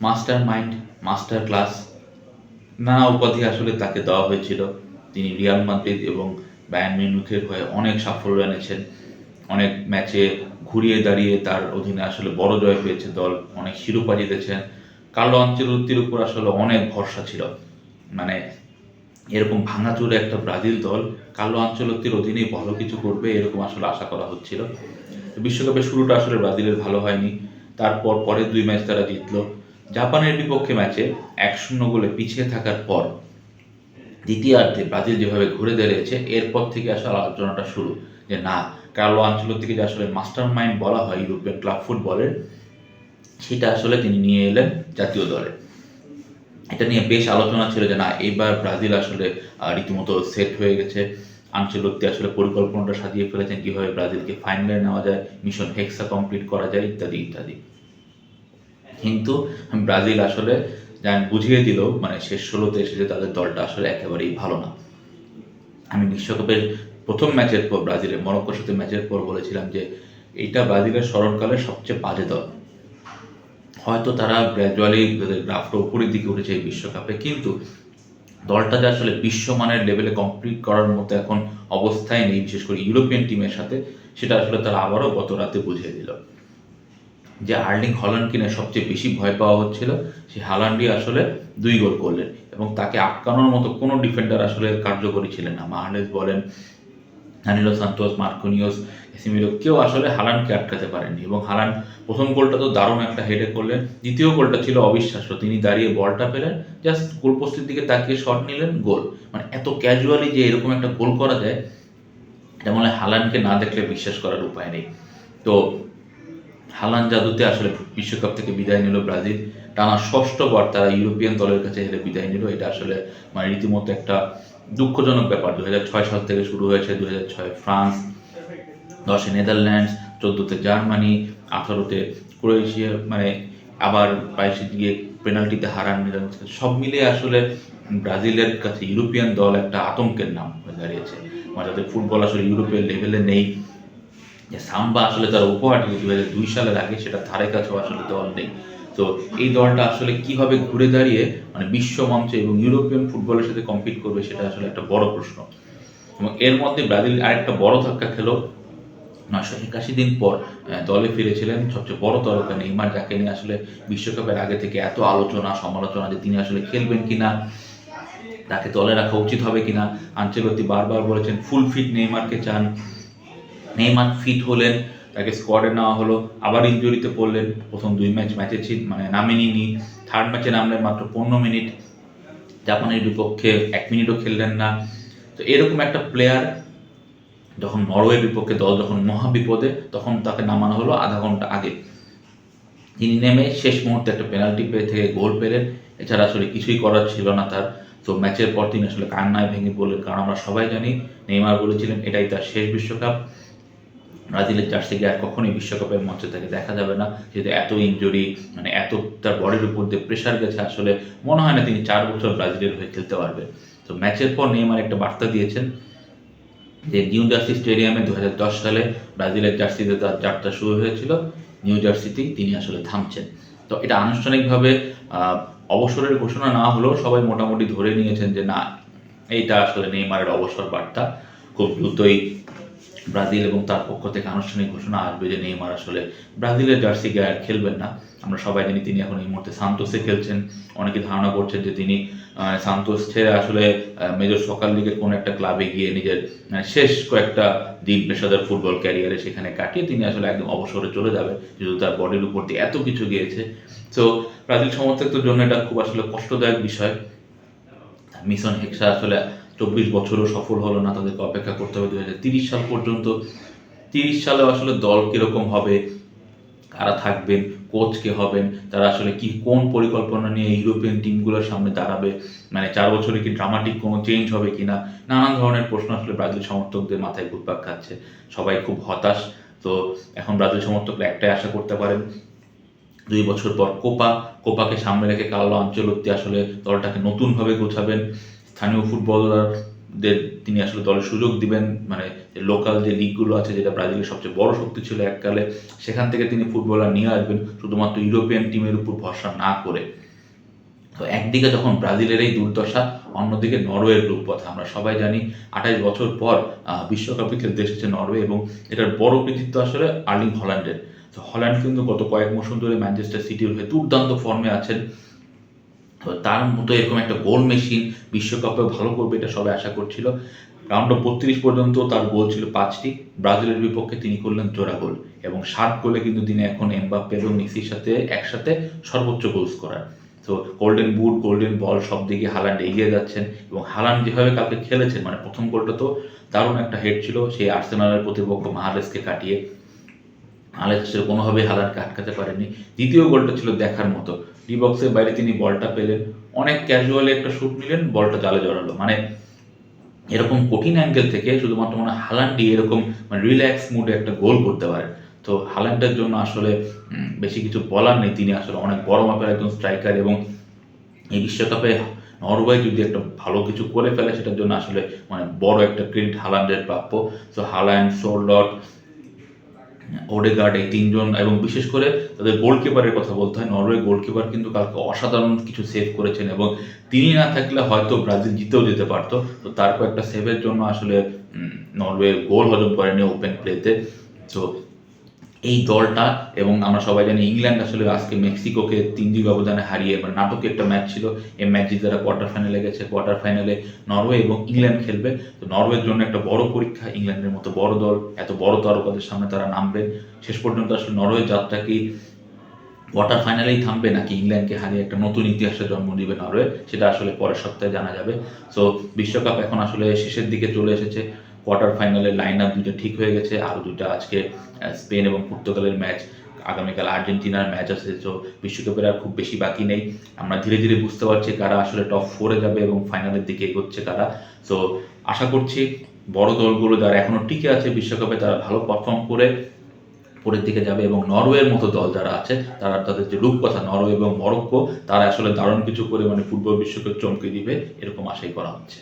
Master mind, master class, নানা উপাধি আসলে তাকে দেওয়া হয়েছিল। তিনি রিয়াল মাদ্রিদ এবং বায়ার্ন মিউনিখের হয়ে অনেক সাফল্য এনেছেন। অনেক ম্যাচে ঘুরিয়ে দাঁড়িয়ে তার অধীনে আসলে বড় জয় পেয়েছে দল, অনেক শিরোপা জিতেছেন। কার্লো আনচেলত্তির উপর আসলে অনেক ভরসা ছিল। মানে এরকম ভাঙাচোরা একটা ব্রাজিল দল কার্লো আনচেলত্তির অধীনেই ভালো কিছু করবে এরকম আসলে আশা করা হচ্ছিল। বিশ্বকাপের শুরুটা আসলে ব্রাজিলের ভালো হয়নি। তারপর পরের ২ ম্যাচ তারা জিতলো। জাপানের বিপক্ষে ম্যাচে ১-০ গোলে পিছিয়ে থাকার পর দ্বিতীয়ার্ধে ব্রাজিল যেভাবে ঘুরে দাঁড়িয়েছে এরপর থেকে আসলে আলোচনাটা শুরু, যে না, কার্লো আনচেলত্তিকে যে আসলে মাস্টার মাইন্ড বলা হয় ইউরোপিয়ান ক্লাব ফুটবলের, সেটা আসলে তিনি নিয়ে এলেন জাতীয় দলে। এটা নিয়ে বেশ আলোচনা ছিল যে না, এইবার ব্রাজিল আসলে রীতিমতো সেট হয়ে গেছে। আনচেলত্তি আসলে পরিকল্পনাটা সাজিয়ে ফেলেছেন কীভাবে ব্রাজিলকে ফাইনালে নেওয়া যায়, মিশন হেক্সা কমপ্লিট করা যায়, ইত্যাদি ইত্যাদি। কিন্তু ব্রাজিল আসলে বুঝিয়ে দিল, মানে শেষ ১৬তে এসে যে তাদের দলটা আসলে একেবারেই ভালো না। আমি বিশ্বকাপের প্রথম ম্যাচের পর ব্রাজিলের মরক্কোর সাথে ম্যাচের পর বলেছিলাম যে এইটা ব্রাজিলের স্মরণকালের সবচেয়ে বাজে দল। হয়তো তারা গ্র্যাজুয়ালি গ্রাফটা উপরের দিকে উঠেছে এই বিশ্বকাপে, কিন্তু দলটা যে আসলে বিশ্বমানের লেভেলে কমপ্লিট করার মতো এখন অবস্থায় নেই, বিশেষ করে ইউরোপিয়ান টিমের সাথে, সেটা আসলে তারা আবারও গত রাতে বুঝিয়ে দিল। যে আর্লিং হল্যান্ড কিনে সবচেয়ে বেশি ভয় পাওয়া হচ্ছিল, সেই হালান্ডই আসলে ২ গোল করলেন এবং তাকে আটকানোর মতো কোনো ডিফেন্ডার আসলে কার্যকরী ছিলেন না। মাহলেজ বলেন, দানিলো সান্তোস, মার্কোনিওস, ক্যাসিমিরো, কেউ আসলে হালান্ডকে আটকাতে পারেনি। এবং হালান্ড প্রথম গোলটা তো দারুণ একটা হেডে করলেন, দ্বিতীয় গোলটা ছিল অবিশ্বাস্য। তিনি দাঁড়িয়ে বলটা পেলেন, জাস্ট গোল পোস্টের দিকে তাকিয়ে শট নিলেন, গোল। মানে এত ক্যাজুয়ালি যে এরকম একটা গোল করা যায়, এটা মনে হয় হালান্ডকে না দেখলে বিশ্বাস করার উপায় নেই। তো হালান্ড জাদুতে আসলে বিশ্বকাপ থেকে বিদায় নিল ব্রাজিল। টানা ৬ষ্ঠবার তারা ইউরোপিয়ান দলের কাছে হেরে বিদায় নিল। এটা আসলে মানে রীতিমতো একটা দুঃখজনক ব্যাপার। ২০০৬ সাল থেকে শুরু হয়েছে, ২০০৬ ফ্রান্স, ১০-এ নেদারল্যান্ডস, ১৪-তে জার্মানি, ১৮-তে ক্রোয়েশিয়া, মানে আবার ২২-এ গিয়ে পেনাল্টিতে হারান নেদারল্যান্ডস। সব মিলিয়ে আসলে ব্রাজিলের কাছে ইউরোপিয়ান দল একটা আতঙ্কের নাম হয়ে দাঁড়িয়েছে। মানে যাদের ফুটবল আসলে ইউরোপের লেভেলে নেই, যে সাম্বা আসলে তারা উপহার দিল ২০০২ সালের আগে, সেটা ধারে কাছেও আসলে দল নেই। তো এই দলটা আসলে কিভাবে ঘুরে দাঁড়িয়ে মানে বিশ্ব মঞ্চে এবং ইউরোপিয়ান ফুটবলের সাথে কম্পিট করবে, সেটা আসলে একটা বড় প্রশ্ন। এবং এর মধ্যে ব্রাজিল আরেকটা বড় ধাক্কা খেলো। ৯৮১ দিন পর দলে ফিরেছিলেন সবচেয়ে বড় তারকা নেইমার, যাকে নিয়ে আসলে বিশ্বকাপের আগে থেকে এত আলোচনা সমালোচনা যে তিনি আসলে খেলবেন কিনা, তাকে দলে রাখা উচিত হবে কিনা। আনচেলত্তি বারবার বলেছেন ফুল ফিট নেইমারকে চান। নেইমার ফিট হলেন, তাকে স্কোয়াডে নেওয়া হলো, আবার ইনজুরিতে পড়লেন। প্রথম ২ ম্যাচে মানে নামেনি। থার্ড ম্যাচে নামলেন মাত্র ১৫ মিনিট, জাপানের বিপক্ষে ১ মিনিটও খেললেন না। তো এরকম একটা প্লেয়ার যখন নরওয়ের বিপক্ষে দল যখন মহাবিপদে, তখন তাকে নামানো হলো আধা ঘন্টা আগে। তিনি নেমে শেষ মুহূর্তে একটা পেনাল্টি থেকে গোল পেলেন। এছাড়া আসলে কিছুই করার ছিল না তার। তো ম্যাচের পর তিনি আসলে কান্নায় ভেঙে পড়লেন, কারণ আমরা সবাই জানি নেইমার বলেছিলেন এটাই তার শেষ বিশ্বকাপ। ব্রাজিলের জার্সিকে আর কখনোই বিশ্বকাপের মঞ্চে তাকে দেখা যাবে না, যেহেতু এত ইনজুরি, মানে এত তার বডির উপর দিয়ে প্রেশার গেছে, আসলে মনে হয় না তিনি ৪ বছর ব্রাজিলের হয়ে খেলতে পারবে। তো ম্যাচের পর নেইমার একটা বার্তা দিয়েছেন যে নিউ জার্সি স্টেডিয়ামে ২০১০ সালে ব্রাজিলের জার্সিতে তার যাত্রা শুরু হয়েছিল, নিউ জার্সিতেই তিনি আসলে থামছেন। তো এটা আনুষ্ঠানিকভাবে অবসরের ঘোষণা না হলেও সবাই মোটামুটি ধরে নিয়েছেন যে না, এইটা আসলে নেইমারের অবসর বার্তা। খুব দ্রুতই ব্রাজিল এবং তার পক্ষ থেকে আনুষ্ঠানিক ঘোষণা আসবে যে নেইমার আসলে ব্রাজিলের জার্সি গায়ে আর খেলবেন না। আমরা সবাই জানি তিনি এখন এই মুহূর্তে সান্তোসে খেলছেন। অনেকে ধারণা করছেন যে তিনি সান্তোস ছেড়ে আসলে মেজর সকার লিগের কোনো একটা ক্লাবে গিয়ে নিজের শেষ কয়েকটা দিন পেশাদার ফুটবল ক্যারিয়ারে সেখানে কাটিয়ে তিনি আসলে একদম অবসরে চলে যাবে, যেহেতু তার বডির উপর দিয়ে এত কিছু গিয়েছে। তো ব্রাজিল সমর্থকদের জন্য এটা খুব আসলে কষ্টদায়ক বিষয়। মিশন হেক্সা আসলে ২৪ বছরও সফল হলো না, তাদেরকে অপেক্ষা করতে হবে ২০৩০ সাল পর্যন্ত। ৩০ সালে আসলে দল কীরকম হবে, কারা থাকবেন, কোচ কে হবেন, তারা আসলে কোন পরিকল্পনা নিয়ে ইউরোপিয়ান টিমগুলোর সামনে দাঁড়াবে, মানে ৪ বছরে কি ড্রামাটিক কোনো চেঞ্জ হবে কিনা, নানান ধরনের প্রশ্ন আসলে ব্রাজিল সমর্থকদের মাথায় ঘুরপাক খাচ্ছে। সবাই খুব হতাশ। তো এখন ব্রাজিল সমর্থকরা একটাই আশা করতে পারেন, ২ বছর পর কোপাকে সামনে রেখে কার্লো আনচেলত্তি আসলে দলটাকে নতুনভাবে গোছাবেন। স্থানীয় ফুটবলার দের তিনি আসলে দলের সুযোগ দিবেন, মানে লোকাল যে লিগগুলো আছে, যেটা ব্রাজিলের সবচেয়ে বড় শক্তি ছিল এককালে, সেখান থেকে তিনি ফুটবলার নিয়ে আসবেন শুধুমাত্র ইউরোপিয়ান টিমের উপর ভরসা না করে। তো একদিকে যখন ব্রাজিলের এই দুর্দশা, অন্যদিকে নরওয়ের রূপকথা। আমরা সবাই জানি ২৮ বছর পর বিশ্বকাপে খেলতে এসেছে নরওয়ে, এবং এটার বড় কৃতিত্ব আসলে আর্লিং হল্যান্ডের। তো হল্যান্ড কিন্তু গত কয়েক মৌসুম ধরে ম্যানচেস্টার সিটির হয়ে দুর্দান্ত ফর্মে আছেন। তো তার মতো এরকম একটা গোল মেশিন বিশ্বকাপেও ভালো করবে এটা সবাই আশা করছিল। রাউন্ড অফ ৩২ পর্যন্ত তার গোল ছিল ৫টি। ব্রাজিলের বিপক্ষে তিনি করলেন জোড়া গোল, এবং ৭ গোলে কিন্তু তিনি এখন এমবাপ্পে এবং মেসির সাথে একসাথে সর্বোচ্চ গোল স্কোরার। তো গোল্ডেন বুট, গোল্ডেন বল সব দিকে হালান্ড এগিয়ে যাচ্ছেন, এবং হালান্ড যেভাবে কালকে খেলেছেন, মানে প্রথম গোলটা তো দারুণ একটা হেড ছিল সেই আর্সেনালের প্রতিপক্ষ মাহালেসকে কাটিয়ে। আলেক্সের কোনোভাবেই হালান্ডকে আটকাতে পারেনি। দ্বিতীয় গোলটা ছিল দেখার মতো, ডি বক্সের বাইরে তিনি বলটা পেলেন, অনেক ক্যাজুয়ালি একটা শুট নিলেন, বলটা জালে জড়ালো। মানে এরকম কঠিন অ্যাঙ্গেল থেকে শুধুমাত্র মানে হালান্ডই এরকম মানে রিল্যাক্স মুডে একটা গোল করতে পারে। তো হালান্ডের জন্য আসলে বেশি কিছু বলার নেই, তিনি আসলে অনেক বড় মাপের একজন স্ট্রাইকার, এবং এই বিশ্বকাপে নরওয়ে যদি একটা ভালো কিছু করে ফেলে সেটার জন্য আসলে মানে বড় একটা ক্রেডিট হালান্ডের প্রাপ্য। তো হালান্ড, সোরলট, ওডেগার্ড, এই তিনজন, এবং বিশেষ করে তাদের গোলকিপারের কথা বলতে হয়। নরওয়ে গোলকিপার কিন্তু কালকে অসাধারণ কিছু সেভ করেছেন, এবং তিনি না থাকলে হয়তো ব্রাজিল জিতেও যেতে পারতো। তো তার কয়েকটা সেভের জন্য আসলে নরওয়ে গোল হজম করেনি ওপেন প্লেতে। তো এই দলটা, এবং আমরা সবাই জানি ইংল্যান্ড আসলে আজকে মেক্সিকোকে ৩-২ ব্যবধানে হারিয়ে, মানে নাটকে একটা ম্যাচ ছিল, এই ম্যাচ জিতে তারা কোয়ার্টার ফাইনালে গেছে। কোয়ার্টার ফাইনালে নরওয়ে এবং ইংল্যান্ড খেলবে। তো নরওয়ের জন্য একটা বড় পরীক্ষা, ইংল্যান্ডের মতো বড় দল, এত বড় তারকাদের সামনে তারা নামবে। শেষ পর্যন্ত আসলে নরওয়ের যাত্রা কি কোয়ার্টার ফাইনালেই থামবে, নাকি ইংল্যান্ডকে হারিয়ে একটা নতুন ইতিহাসের জন্ম দিবে নরওয়ে, সেটা আসলে পরের সপ্তাহে জানা যাবে। সো বিশ্বকাপ এখন আসলে শেষের দিকে চলে এসেছে। কোয়ার্টার ফাইনালের লাইন আপ দুইটা ঠিক হয়ে গেছে, আরও দুইটা আজকে স্পেন এবং পর্তুগালের ম্যাচ, আগামীকাল আর্জেন্টিনার ম্যাচ আছে। তো বিশ্বকাপের আর খুব বেশি বাকি নেই। আমরা ধীরে ধীরে বুঝতে পারছি কারা আসলে টপ 4-এ যাবে এবং ফাইনালের দিকে এগোচ্ছে কারা। সো আশা করছি বড় দলগুলো যারা এখনও টিকে আছে বিশ্বকাপে, তারা ভালো পারফর্ম করে পরের দিকে যাবে, এবং নরওয়ের মতো দল যারা আছে তারা, তাদের যে রূপকথা নরওয়ে এবং মরক্কো, তারা আসলে দারুণ কিছু করে মানে ফুটবল বিশ্বকে চমকে দিবে, এরকম আশাই করা হচ্ছে।